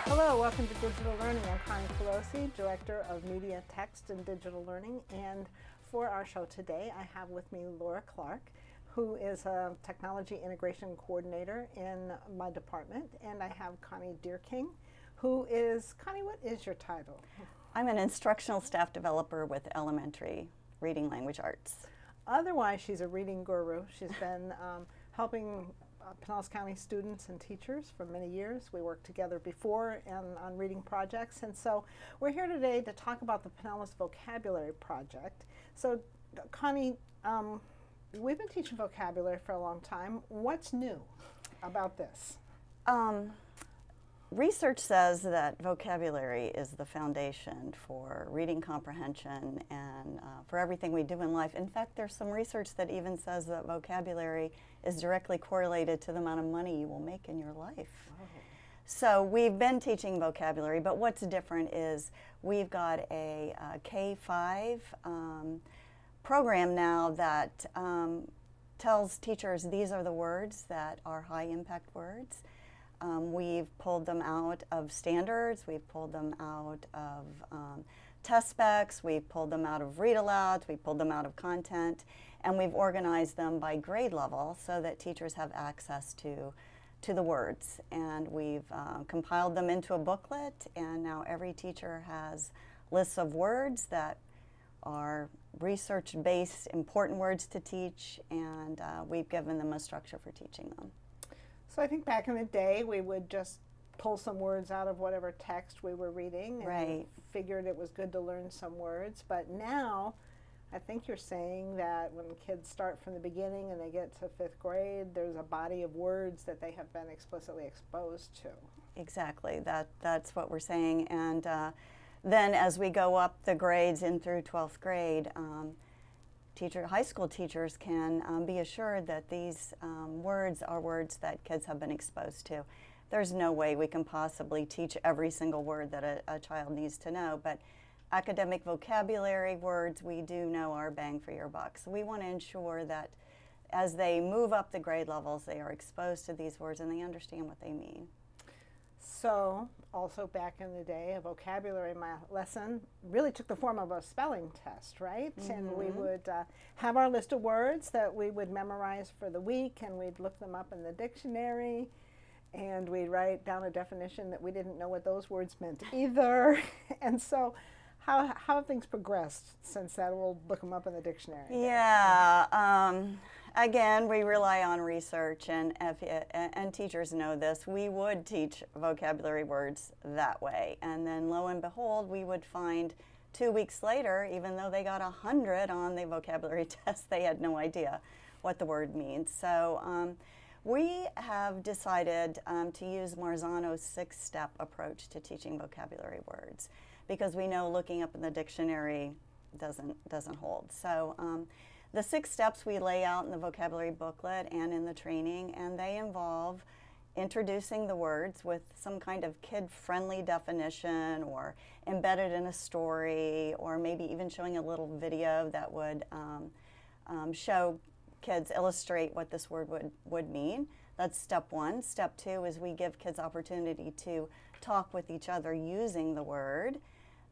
Hello, welcome to Digital Learning. I'm Connie Kolosey, Director of Media, Text, and Digital Learning. And for our show today, I have with me Laura Clark, who is a Technology Integration Coordinator in my department. And I have Connie Dierking, who is, Connie, what is your title? I'm an instructional staff developer with elementary reading language arts. Otherwise, she's a reading guru. She's been helping Pinellas County students and teachers for many years. We worked together before on reading projects, and so we're here today to talk about the Pinellas Vocabulary Project. So, Connie, we've been teaching vocabulary for a long time. What's new about this? Research says that vocabulary is the foundation for reading comprehension and for everything we do in life. In fact, there's some research that even says that vocabulary is directly correlated to the amount of money you will make in your life. Oh. So we've been teaching vocabulary, but what's different is we've got a K-5 program now that tells teachers these are the words that are high impact words. We've pulled them out of standards, we've pulled them out of test specs, we've pulled them out of read alouds, we've pulled them out of content, and we've organized them by grade level so that teachers have access to the words. And we've compiled them into a booklet, and now every teacher has lists of words that are research-based, important words to teach, and we've given them a structure for teaching them. So I think back in the day, we would just pull some words out of whatever text we were reading and right. figured it was good to learn some words. But now, I think you're saying that when kids start from the beginning and they get to 5th grade, there's a body of words that they have been explicitly exposed to. Exactly, that's what we're saying. And then as we go up the grades in through 12th grade, high school teachers can be assured that these words are words that kids have been exposed to. There's no way we can possibly teach every single word that a child needs to know, but academic vocabulary words we do know are bang for your buck. So we want to ensure that as they move up the grade levels, they are exposed to these words and they understand what they mean. So, also back in the day, a vocabulary lesson really took the form of a spelling test, right? Mm-hmm. And we would have our list of words that we would memorize for the week, and we'd look them up in the dictionary, and we'd write down a definition that we didn't know what those words meant either. And so, how have things progressed since that? We'll look them up in the dictionary. Yeah. Again, we rely on research, and teachers know this. We would teach vocabulary words that way, and then lo and behold, we would find 2 weeks later, even though they got 100 on the vocabulary test, they had no idea what the word means. So we have decided to use Marzano's 6-step approach to teaching vocabulary words, because we know looking up in the dictionary doesn't hold. So the 6 steps we lay out in the vocabulary booklet and in the training, and they involve introducing the words with some kind of kid-friendly definition or embedded in a story, or maybe even showing a little video that would show kids, illustrate what this word would mean. That's step 1. Step 2 is we give kids opportunity to talk with each other using the word.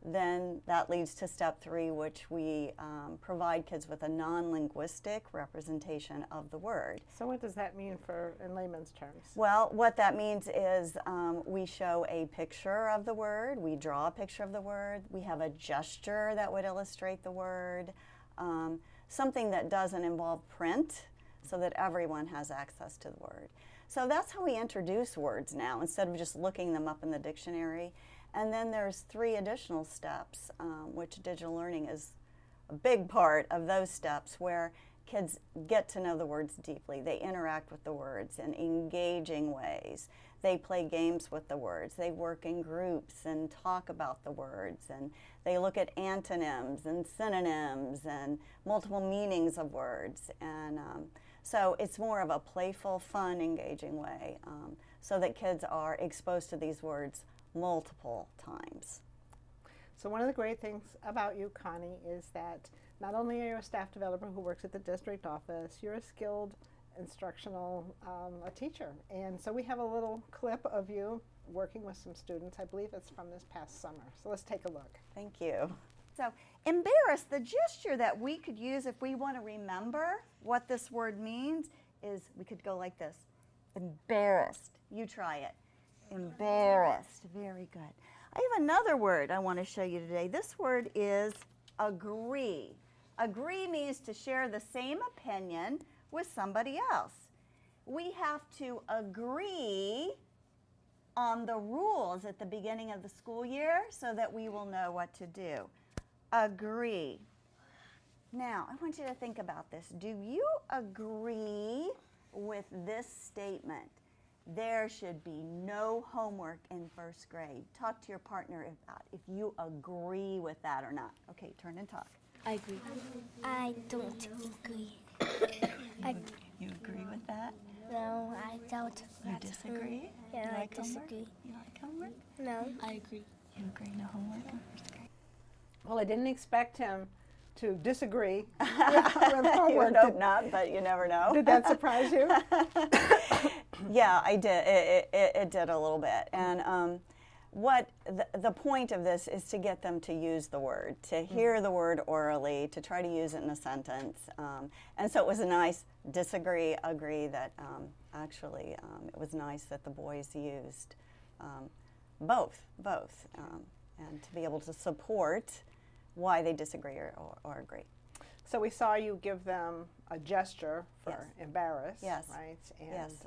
Then that leads to step 3, which we provide kids with a non-linguistic representation of the word. So what does that mean in layman's terms? Well, what that means is we show a picture of the word, we draw a picture of the word, we have a gesture that would illustrate the word, something that doesn't involve print, so that everyone has access to the word. So that's how we introduce words now, instead of just looking them up in the dictionary. And then there's 3 additional steps, which digital learning is a big part of those steps, where kids get to know the words deeply. They interact with the words in engaging ways. They play games with the words. They work in groups and talk about the words. And they look at antonyms and synonyms and multiple meanings of words. And so it's more of a playful, fun, engaging way, so that kids are exposed to these words multiple times. So one of the great things about you, Connie, is that not only are you a staff developer who works at the district office, you're a skilled instructional, a teacher. And so we have a little clip of you working with some students. I believe it's from this past summer. So let's take a look. Thank you. So embarrassed, the gesture that we could use if we want to remember what this word means is we could go like this. Embarrassed. You try it. Embarrassed. Very good. I have another word I want to show you today. This word is agree. Agree means to share the same opinion with somebody else. We have to agree on the rules at the beginning of the school year so that we will know what to do. Agree. Now, I want you to think about this. Do you agree with this statement? There should be no homework in first grade. Talk to your partner about if you agree with that or not. Okay, turn and talk. I agree. I don't agree. You agree with that? No, I don't. You disagree? Yeah, You I like homework? disagree. You like homework? No. I agree. You agree no homework in first grade? Well, I didn't expect him to disagree with homework. You would hope not, but you never know. Did that surprise you? Yeah, I did. It did a little bit. And what the point of this is to get them to use the word, to hear the word orally, to try to use it in a sentence. And so it was a nice disagree, agree that actually it was nice that the boys used both, and to be able to support why they disagree or agree. So we saw you give them a gesture for Yes. embarrass, Yes. right? And Yes.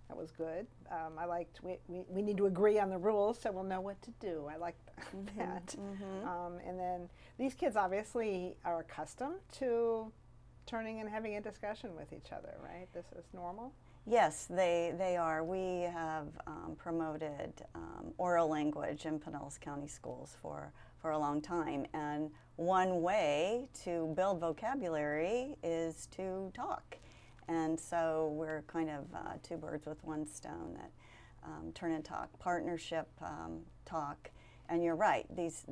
that was good. I liked, we need to agree on the rules so we'll know what to do. I liked that. And then these kids obviously are accustomed to turning and having a discussion with each other, right? This is normal? Yes, they are. We have promoted oral language in Pinellas County schools for a long time, and one way to build vocabulary is to talk. And so we're kind of two birds with one stone that turn and talk, partnership talk. And you're right, these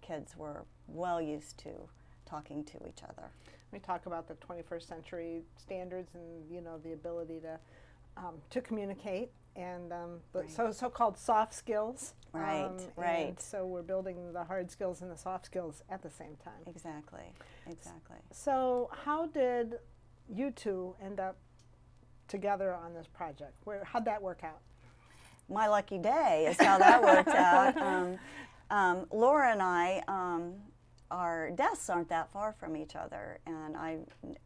kids were well used to talking to each other. We talk about the 21st century standards and the ability to communicate and the Right. so-called soft skills. Right, And right. so we're building the hard skills and the soft skills at the same time. Exactly, exactly. So how did you two end up together on this project? How'd that work out? My lucky day is how that worked out. Laura and I, our desks aren't that far from each other, and I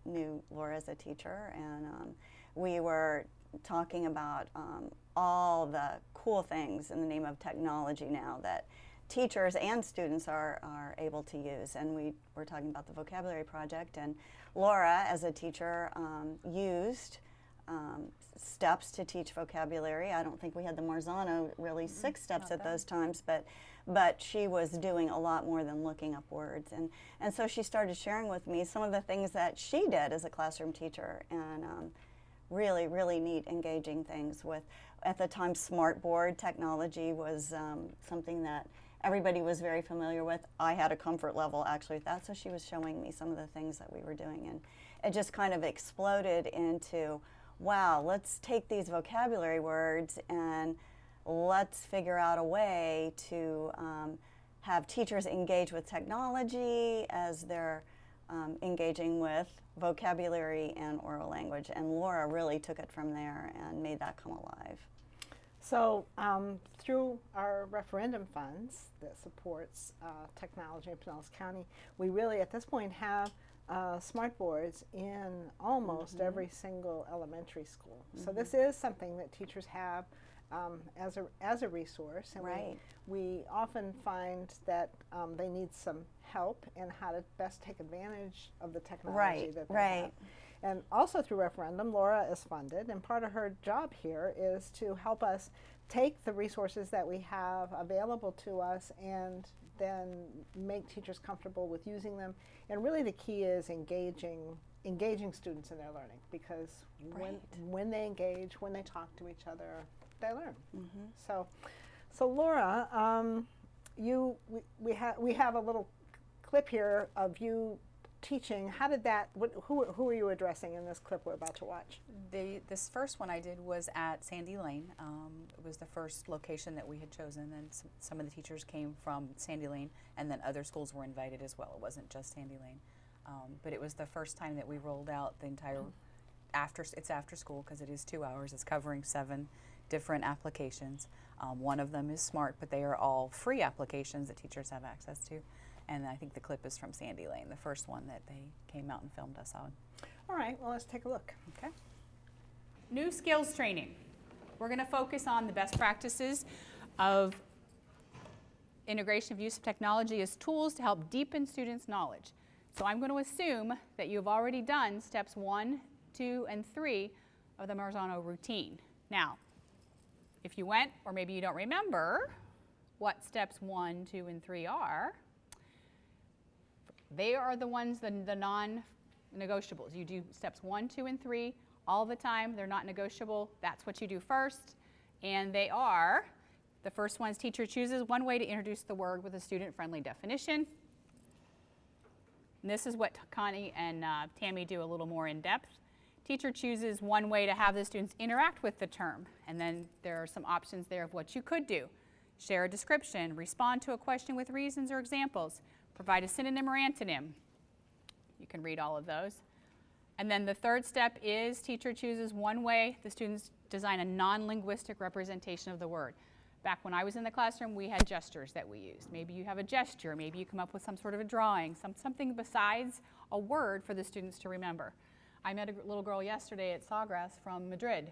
knew Laura as a teacher, and we were talking about all the cool things in the name of technology now that teachers and students are able to use. And we were talking about the Vocabulary Project, and Laura as a teacher used steps to teach vocabulary. I don't think we had the Marzano really 6 steps at those times, but she was doing a lot more than looking up words. And so she started sharing with me some of the things that she did as a classroom teacher, and really, really neat, engaging things with, at the time, smartboard technology was something that everybody was very familiar with. I had a comfort level actually with that, so she was showing me some of the things that we were doing, and it just kind of exploded into, wow, let's take these vocabulary words and let's figure out a way to have teachers engage with technology as they're engaging with vocabulary and oral language. And Laura really took it from there and made that come alive. So through our referendum funds that supports technology in Pinellas County, we really at this point have smart boards in almost every single elementary school. So this is something that teachers have as a resource, and Right. we often find that they need some help in how to best take advantage of the technology Right, that they right. have. And also through referendum, Laura is funded, and part of her job here is to help us take the resources that we have available to us and then make teachers comfortable with using them. And really the key is engaging students in their learning, because when they engage, when they talk to each other, they learn. So Laura, we have a little clip here of you teaching, how did that, who were you addressing in this clip we're about to watch? This first one I did was at Sandy Lane. It was the first location that we had chosen, and some of the teachers came from Sandy Lane, and then other schools were invited as well. It wasn't just Sandy Lane. But it was the first time that we rolled out the entire, it's after school because it is 2 hours. It's covering 7 different applications. One of them is SMART, but they are all free applications that teachers have access to. And I think the clip is from Sandy Lane, the first one that they came out and filmed us on. All right, well, let's take a look. Okay. New skills training. We're going to focus on the best practices of integration of use of technology as tools to help deepen students' knowledge. So I'm going to assume that you've already done steps 1, 2, and 3 of the Marzano routine. Now, if you went, or maybe you don't remember what steps 1, 2, and 3 are, they are the ones, the non-negotiables. You do steps 1, 2, and 3 all the time. They're not negotiable. That's what you do first. And they are, the first one is teacher chooses one way to introduce the word with a student-friendly definition. And this is what Connie and Tammy do a little more in depth. Teacher chooses one way to have the students interact with the term. And then there are some options there of what you could do. Share a description, respond to a question with reasons or examples, provide a synonym or antonym. You can read all of those. And then the third step is teacher chooses one way the students design a non-linguistic representation of the word. Back when I was in the classroom, we had gestures that we used. Maybe you have a gesture, maybe you come up with some sort of a drawing, something besides a word for the students to remember. I met a little girl yesterday at Sawgrass from Madrid.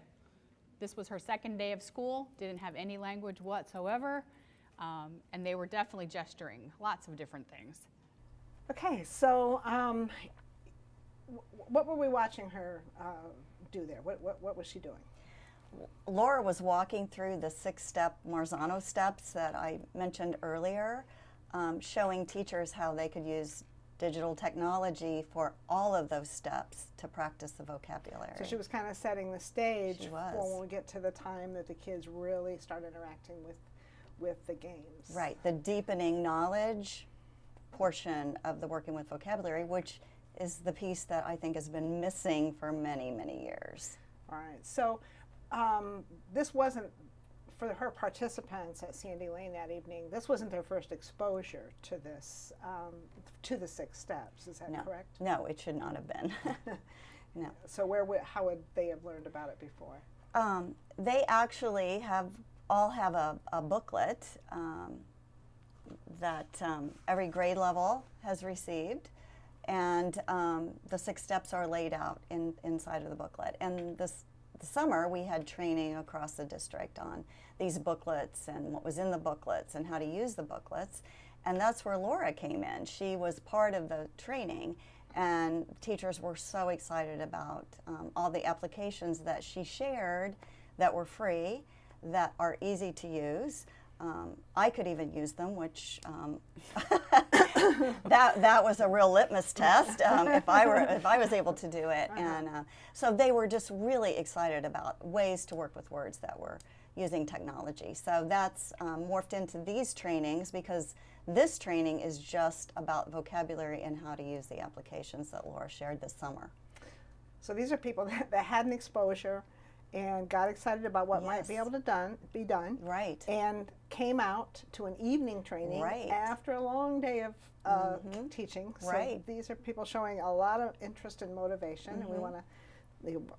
This was her second day of school, didn't have any language whatsoever. And they were definitely gesturing, lots of different things. Okay, so what were we watching her do there? What was she doing? Laura was walking through the 6-step Marzano steps that I mentioned earlier, showing teachers how they could use digital technology for all of those steps to practice the vocabulary. So she was kind of setting the stage was. for when we get to the time that the kids really start interacting with the games. Right, the deepening knowledge portion of the working with vocabulary, which is the piece that I think has been missing for many, many years. All right, so this wasn't, for her participants at Sandy Lane that evening, this wasn't their first exposure to this, to the 6 steps, is that correct? No, it should not have been. No. So how would they have learned about it before? They actually all have a booklet that every grade level has received, and the 6 steps are laid out inside of the booklet. And the summer we had training across the district on these booklets and what was in the booklets and how to use the booklets, and that's where Laura came in. She was part of the training, and teachers were so excited about all the applications that she shared that were free, that are easy to use. I could even use them, which that was a real litmus test if I was able to do it. And so they were just really excited about ways to work with words that were using technology. So that's morphed into these trainings, because this training is just about vocabulary and how to use the applications that Laura shared this summer. So these are people that had an exposure and got excited about what might be able to be done. Right. And came out to an evening training after a long day of teaching. So these are people showing a lot of interest and motivation, and we want to,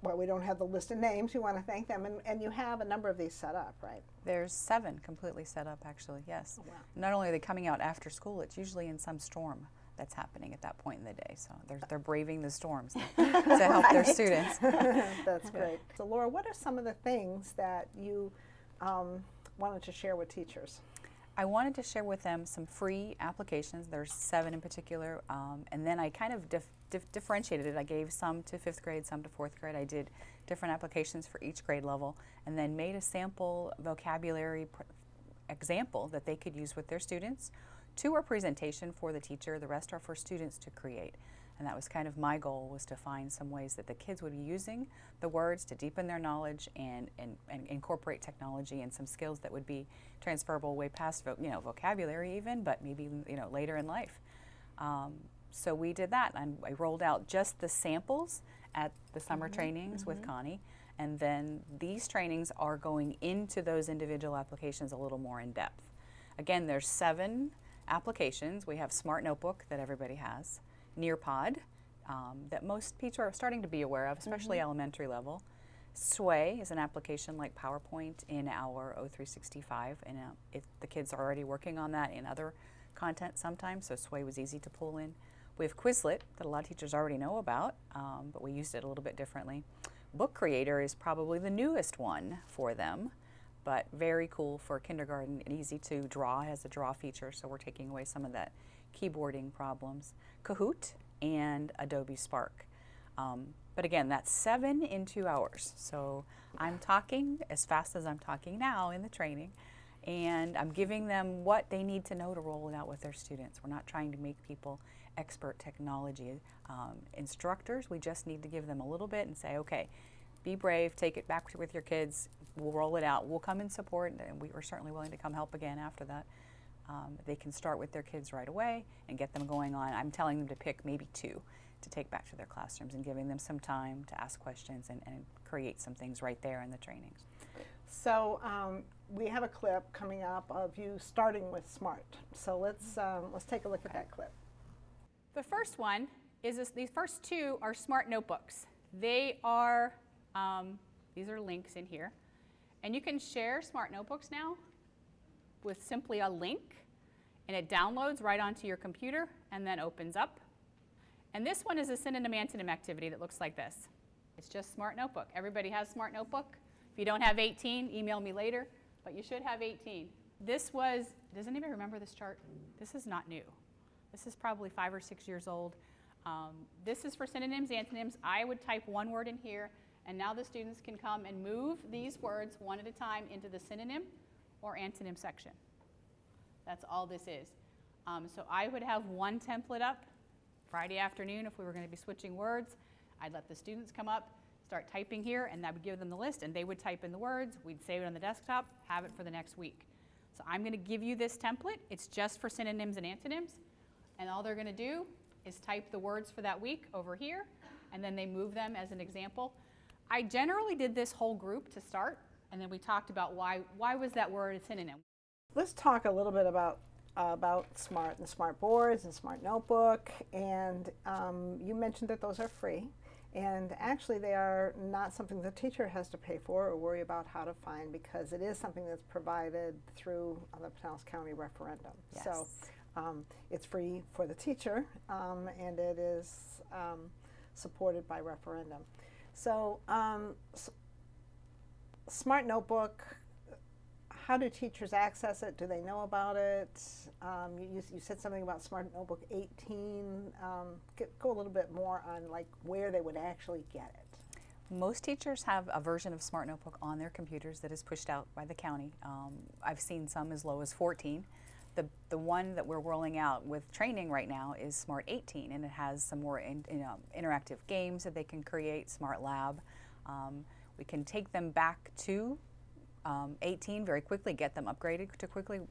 well, we don't have the list of names, we want to thank them, and you have a number of these set up, right? There's 7 completely set up, actually, yes. Oh, wow. Not only are they coming out after school, it's usually in some storm that's happening at that point in the day. So they're braving the storms to help their students. That's great. So Laura, what are some of the things that you wanted to share with teachers? I wanted to share with them some free applications. There's 7 in particular, and then I kind of differentiated it. I gave some to 5th grade, some to 4th grade. I did different applications for each grade level, and then made a sample vocabulary example that they could use with their students. 2 are presentation for the teacher, the rest are for students to create. And that was kind of my goal, was to find some ways that the kids would be using the words to deepen their knowledge and incorporate technology and some skills that would be transferable way past vocabulary even, but maybe later in life. So we did that, and I rolled out just the samples at the summer trainings with Connie, and then these trainings are going into those individual applications a little more in depth. Again, there's 7 applications. We have Smart Notebook that everybody has, Nearpod that most teachers are starting to be aware of, especially elementary level. Sway is an application like PowerPoint in our O365, and the kids are already working on that in other content sometimes, so Sway was easy to pull in. We have Quizlet that a lot of teachers already know about, but we used it a little bit differently. Book Creator is probably the newest one for them, but very cool for kindergarten and easy to draw. It has a draw feature, so we're taking away some of that keyboarding problems. Kahoot and Adobe Spark. But again, that's 7 in 2 hours. So I'm talking as fast as I'm talking now in the training, and I'm giving them what they need to know to roll it out with their students. We're not trying to make people expert technology instructors. We just need to give them a little bit and say, okay, be brave, take it back with your kids, we'll roll it out. We'll come and support, and we are certainly willing to come help again after that. They can start with their kids right away and get them going on. I'm telling them to pick maybe 2 to take back to their classrooms and giving them some time to ask questions and create some things right there in the trainings. So we have a clip coming up of you starting with SMART. So let's take a look at that clip. The first one is these first 2 are Smart Notebooks. They are, these are links in here. And you can share Smart Notebooks now with simply a link, and it downloads right onto your computer and then opens up. And this one is a synonym-antonym activity that looks like this. It's just Smart Notebook. Everybody has Smart Notebook. If you don't have 18, email me later, but you should have 18. This was, does anybody remember this chart? This is not new. This is probably 5 or 6 years old. This is for synonyms, antonyms. I would type one word in here, and now the students can come and move these words one at a time into the synonym or antonym section. That's all this is. So I would have one template up Friday afternoon if we were going to be switching words. I'd let the students come up, start typing here, and I would give them the list, and they would type in the words. We'd save it on the desktop, have it for the next week. So I'm going to give you this template. It's just for synonyms and antonyms, and all they're going to do is type the words for that week over here, and then they move them as an example. I generally did this whole group to start, and then we talked about why was that word a synonym. Let's talk a little bit about SMART and Smart Boards and Smart Notebook, and you mentioned that those are free, and actually they are not something the teacher has to pay for or worry about how to find, because it is something that's provided through the Pinellas County referendum. Yes. So it's free for the teacher, and it is supported by referendum. So Smart Notebook, how do teachers access it? Do they know about it? You said something about Smart Notebook 18. Go a little bit more on like where they would actually get it. Most teachers have a version of Smart Notebook on their computers that is pushed out by the county. I've seen some as low as 14. The one that we're rolling out with training right now is Smart 18, and it has some more interactive games that they can create, Smart Lab. We can take them back to 18 very quickly, get them upgraded to quickly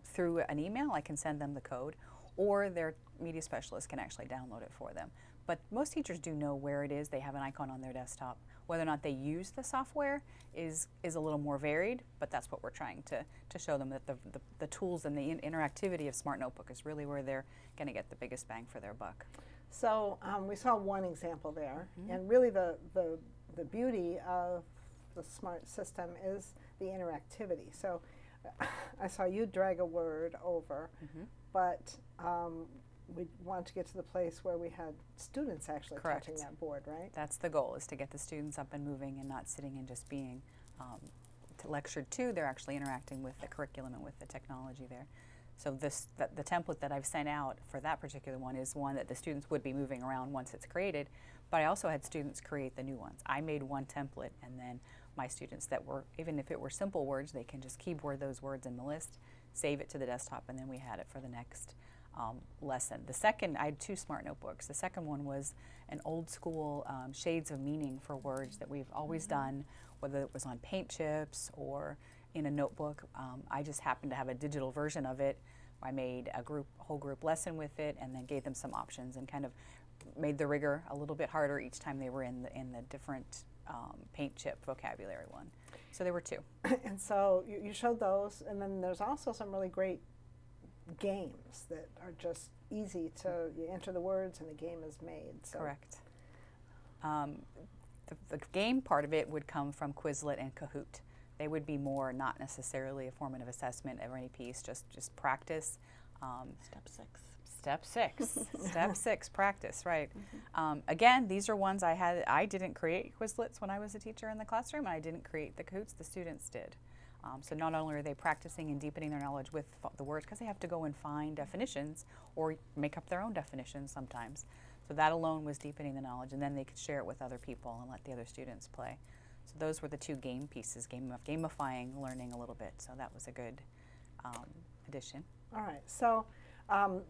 through an email. I can send them the code, or their media specialist can actually download it for them. But most teachers do know where it is. They have an icon on their desktop. Whether or not they use the software is a little more varied, but that's what we're trying to show them, that the tools and the interactivity of Smart Notebook is really where they're going to get the biggest bang for their buck. So we saw one example there, and really the beauty of the SMART system is the interactivity. So I saw you drag a word over, but we wanted to get to the place where we had students actually touching that board, right? That's the goal, is to get the students up and moving and not sitting and just being lectured to. They're actually interacting with the curriculum and with the technology there. So the template that I've sent out for that particular one is one that the students would be moving around once it's created, but I also had students create the new ones. I made one template, and then my students that were, even if it were simple words, they can just keyboard those words in the list, save it to the desktop, and then we had it for the next lesson. The second, I had 2 Smart Notebooks. The second one was an old school shades of meaning for words that we've always done, whether it was on paint chips or in a notebook. I just happened to have a digital version of it, I made a whole group lesson with it, and then gave them some options and kind of made the rigor a little bit harder each time they were in the different paint chip vocabulary one. So there were 2. And so you showed those, and then there's also some really great games that are just easy to, you enter the words and the game is made. So. Correct. The game part of it would come from Quizlet and Kahoot. They would be more not necessarily a formative assessment of any piece, just practice. Step 6. Step 6. Step 6, practice, right. Again, these are ones I didn't create Quizlets when I was a teacher in the classroom, and I didn't create the Kahoots, the students did. So not only are they practicing and deepening their knowledge with the words, because they have to go and find definitions or make up their own definitions sometimes. So that alone was deepening the knowledge, and then they could share it with other people and let the other students play. So those were the 2 game pieces, gamifying learning a little bit. So that was a good addition. All right. So,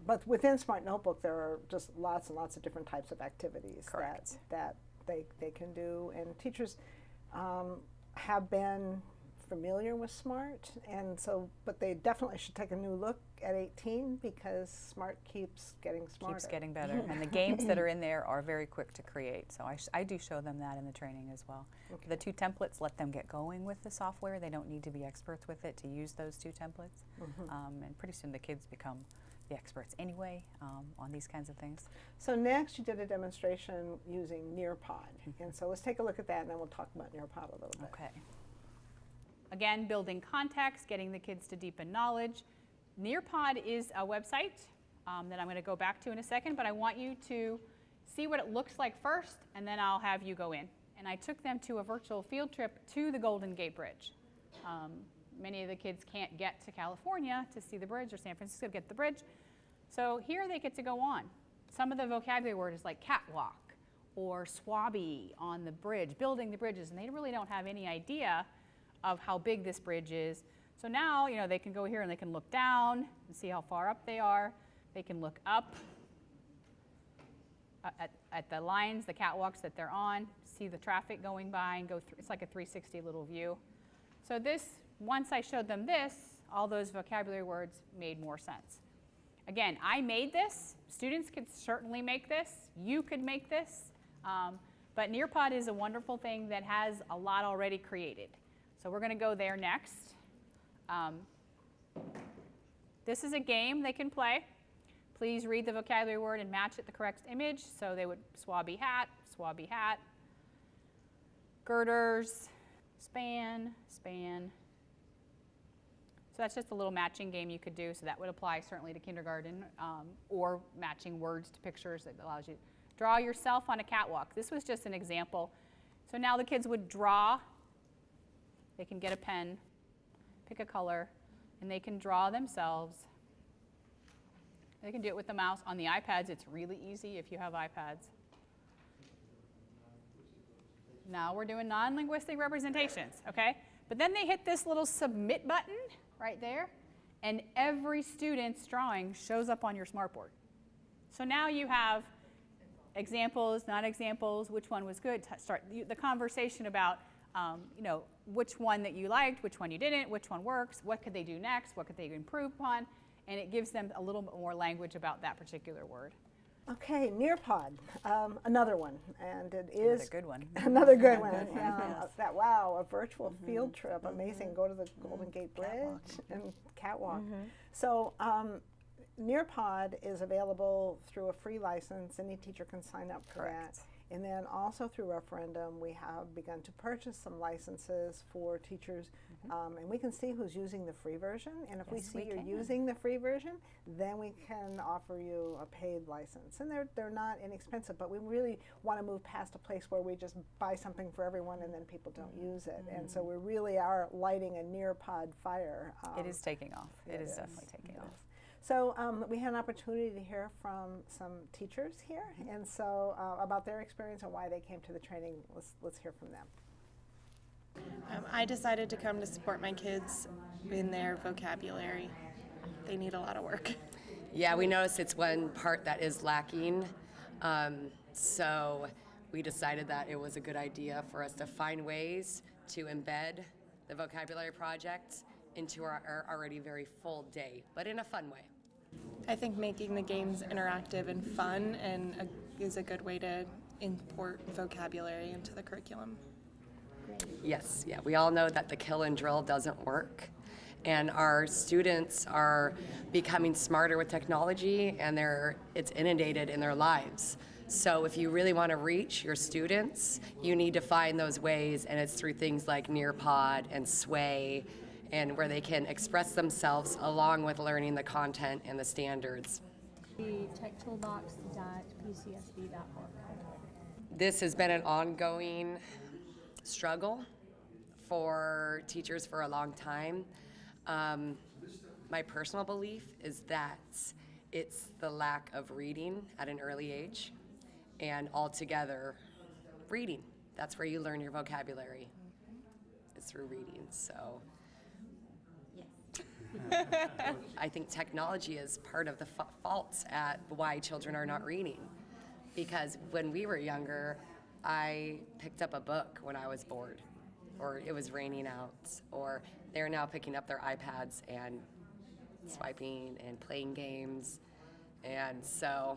but within Smart Notebook, there are just lots and lots of different types of activities that they can do, and teachers have been familiar with SMART, and so, but they definitely should take a new look at 18 because SMART keeps getting smarter. Keeps getting better, and the games that are in there are very quick to create. So I do show them that in the training as well. Okay. The 2 templates let them get going with the software. They don't need to be experts with it to use those 2 templates, and pretty soon the kids become the experts anyway on these kinds of things. So next you did a demonstration using Nearpod, and so let's take a look at that, and then we'll talk about Nearpod a little bit. Okay. Again, building context, getting the kids to deepen knowledge. Nearpod is a website that I'm going to go back to in a second, but I want you to see what it looks like first, and then I'll have you go in. And I took them to a virtual field trip to the Golden Gate Bridge. Many of the kids can't get to California to see the bridge, or San Francisco to get the bridge. So here they get to go on. Some of the vocabulary words like catwalk or swabby on the bridge, building the bridges, and they really don't have any idea of how big this bridge is. So now, they can go here and they can look down and see how far up they are. They can look up at the lines, the catwalks that they're on, see the traffic going by and go through. It's like a 360 little view. So once I showed them this, all those vocabulary words made more sense. Again, I made this. Students could certainly make this. You could make this. But Nearpod is a wonderful thing that has a lot already created. So we're going to go there next. This is a game they can play. Please read the vocabulary word and match it the correct image. So they would swabby hat, girders, span. So that's just a little matching game you could do. So that would apply certainly to kindergarten, or matching words to pictures that allows you to draw yourself on a catwalk. This was just an example. So now the kids would draw. They can get a pen, pick a color, and they can draw themselves. They can do it with the mouse. On the iPads, it's really easy if you have iPads. Now we're doing non-linguistic representations, okay? But then they hit this little submit button right there, and every student's drawing shows up on your smartboard. So now you have examples, non-examples, which one was good. Start the conversation about which one that you liked, which one you didn't, which one works, what could they do next, what could they improve upon, and it gives them a little bit more language about that particular word. Okay, Nearpod, another one, and it is another good one. Another good one. A virtual field trip, amazing. Go to the Golden Gate Bridge and catwalk. So Nearpod is available through a free license. Any teacher can sign up for that. And then also through referendum, we have begun to purchase some licenses for teachers, and we can see who's using the free version. And if we see you're using the free version, then we can offer you a paid license. And they're not inexpensive, but we really want to move past a place where we just buy something for everyone and then people don't use it. And so we really are lighting a Nearpod fire. It is taking off. It is definitely taking off. So we had an opportunity to hear from some teachers here, and so about their experience and why they came to the training. Let's hear from them. I decided to come to support my kids in their vocabulary. They need a lot of work. Yeah, we noticed it's one part that is lacking, so we decided that it was a good idea for us to find ways to embed the vocabulary project into our already very full day, but in a fun way. I think making the games interactive and fun is a good way to import vocabulary into the curriculum. Yes, yeah, we all know that the kill and drill doesn't work. And our students are becoming smarter with technology, and it's inundated in their lives. So if you really want to reach your students, you need to find those ways, and it's through things like Nearpod and Sway, and where they can express themselves along with learning the content and the standards. The techtoolbox.pcsb.org. This has been an ongoing struggle for teachers for a long time. My personal belief is that it's the lack of reading at an early age, and altogether reading. That's where you learn your vocabulary. It's through reading, so. I think technology is part of the faults at why children are not reading. Because when we were younger, I picked up a book when I was bored, or it was raining out, or they're now picking up their iPads and swiping and playing games. And so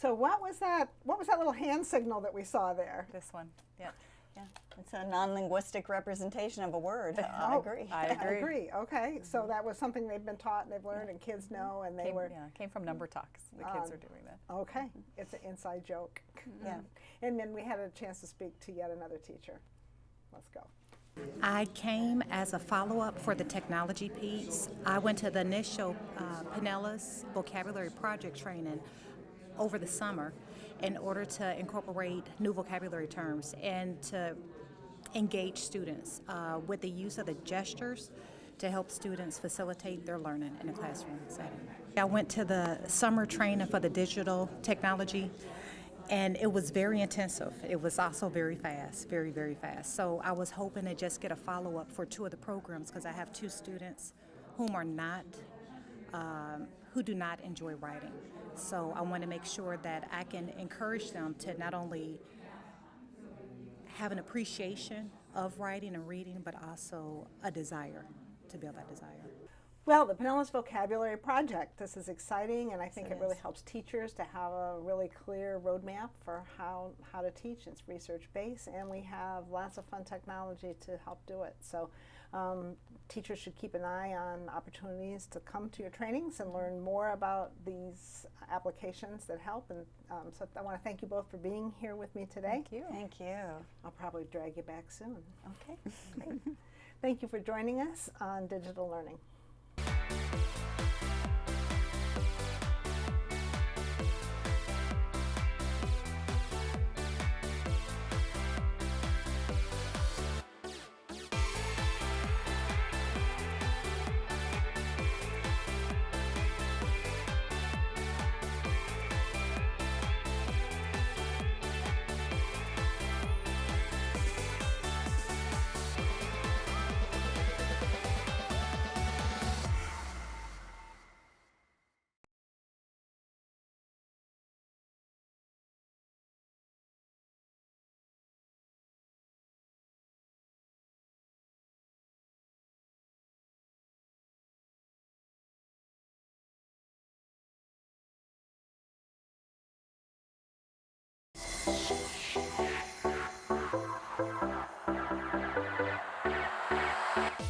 what was that little hand signal that we saw there? This one, yeah. It's a non-linguistic representation of a word. I agree. I agree. I agree. Okay, so that was something they've been taught and they've learned, and kids know, and they were. Came from Number Talks. The kids are doing that. Okay, it's an inside joke. Yeah. And then we had a chance to speak to yet another teacher. Let's go. I came as a follow-up for the technology piece. I went to the initial Pinellas Vocabulary Project training over the summer in order to incorporate new vocabulary terms and to engage students with the use of the gestures to help students facilitate their learning in a classroom setting. I went to the summer training for the digital technology, and it was very intensive. It was also very fast, very, very fast. So I was hoping to just get a follow-up for two of the programs, because I have two students who do not enjoy writing. So I want to make sure that I can encourage them to not only have an appreciation of writing and reading, but also a desire to build that desire. Well, the Pinellas Vocabulary Project, this is exciting, and I think it really helps teachers to have a really clear roadmap for how to teach. It's research-based, and we have lots of fun technology to help do it. So teachers should keep an eye on opportunities to come to your trainings and learn more about these applications that help. And so I want to thank you both for being here with me today. Thank you. Thank you. I'll probably drag you back soon. Okay. Great. Thank you for joining us on Digital Learning.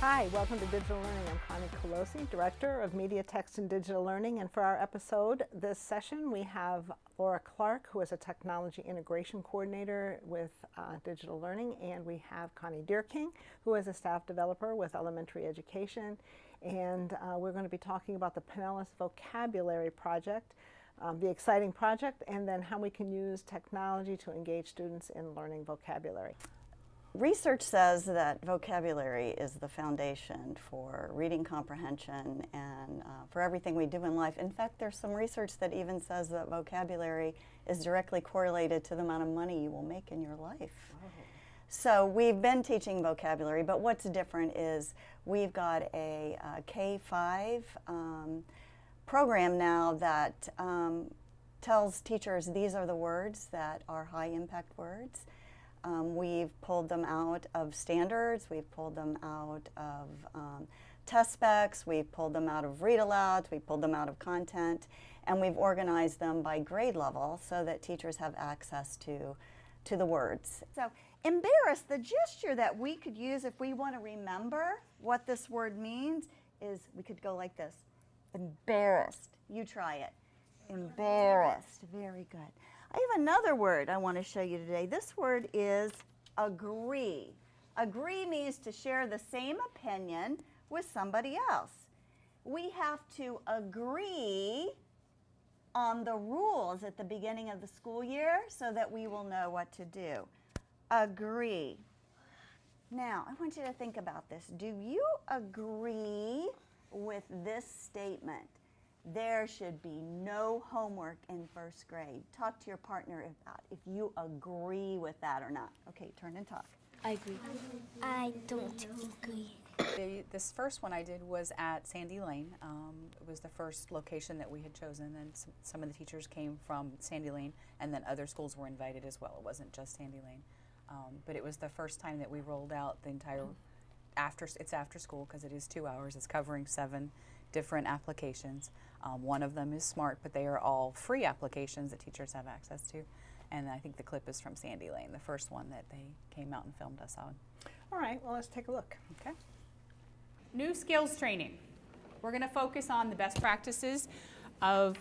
Hi, welcome to Digital Learning. I'm Connie Kolosey, Director of Media, Text, and Digital Learning. And for our episode this session, we have Laura Clark, who is a Technology Integration Coordinator with Digital Learning. And we have Connie Dierking, who is a staff developer with Elementary Education. And we're going to be talking about the Pinellas Vocabulary Project, the exciting project, and then how we can use technology to engage students in learning vocabulary. Research says that vocabulary is the foundation for reading comprehension and for everything we do in life. In fact, there's some research that even says that vocabulary is directly correlated to the amount of money you will make in your life. Oh. So we've been teaching vocabulary, but what's different is we've got a K-5 program now that tells teachers these are the words that are high impact words. We've pulled them out of standards, we've pulled them out of test specs, we've pulled them out of read alouds, we've pulled them out of content, and we've organized them by grade level so that teachers have access to the words. So embarrass, the gesture that we could use if we want to remember what this word means is we could go like this. Embarrassed. You try it. Embarrassed. Very good. I have another word I want to show you today. This word is agree. Agree means to share the same opinion with somebody else. We have to agree on the rules at the beginning of the school year so that we will know what to do. Agree. Now, I want you to think about this. Do you agree with this statement? There should be no homework in first grade. Talk to your partner about if you agree with that or not. Okay, turn and talk. I agree. I don't agree. This first one I did was at Sandy Lane. It was the first location that we had chosen, and some of the teachers came from Sandy Lane, and then other schools were invited as well. It wasn't just Sandy Lane. But it was the first time that we rolled out the entire it's after school because it is 2 hours. It's covering 7 different applications. One of them is SMART, but they are all free applications that teachers have access to. And I think the clip is from Sandy Lane, the first one that they came out and filmed us on. All right, well, let's take a look. Okay. New skills training. We're going to focus on the best practices of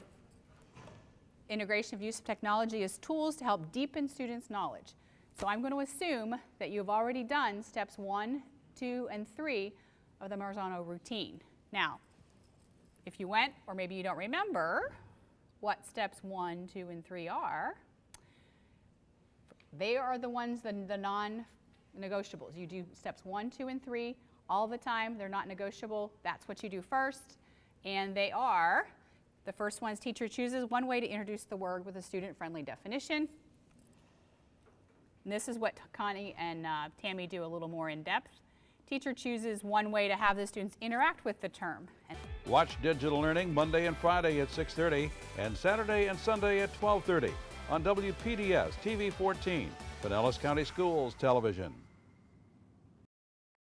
integration of use of technology as tools to help deepen students' knowledge. So I'm going to assume that you've already done steps 1, 2, and 3 of the Marzano routine. Now, if you went, or maybe you don't remember what steps 1, 2, and 3 are, they are the ones, the non-negotiables. You do steps 1, 2, and 3 all the time. They're not negotiable. That's what you do first. And they are, the first one is teacher chooses one way to introduce the word with a student-friendly definition. And this is what Connie and Tammy do a little more in depth. Teacher chooses one way to have the students interact with the term. Watch Digital Learning Monday and Friday at 6:30 and Saturday and Sunday at 12:30 on WPDS TV 14, Pinellas County Schools Television.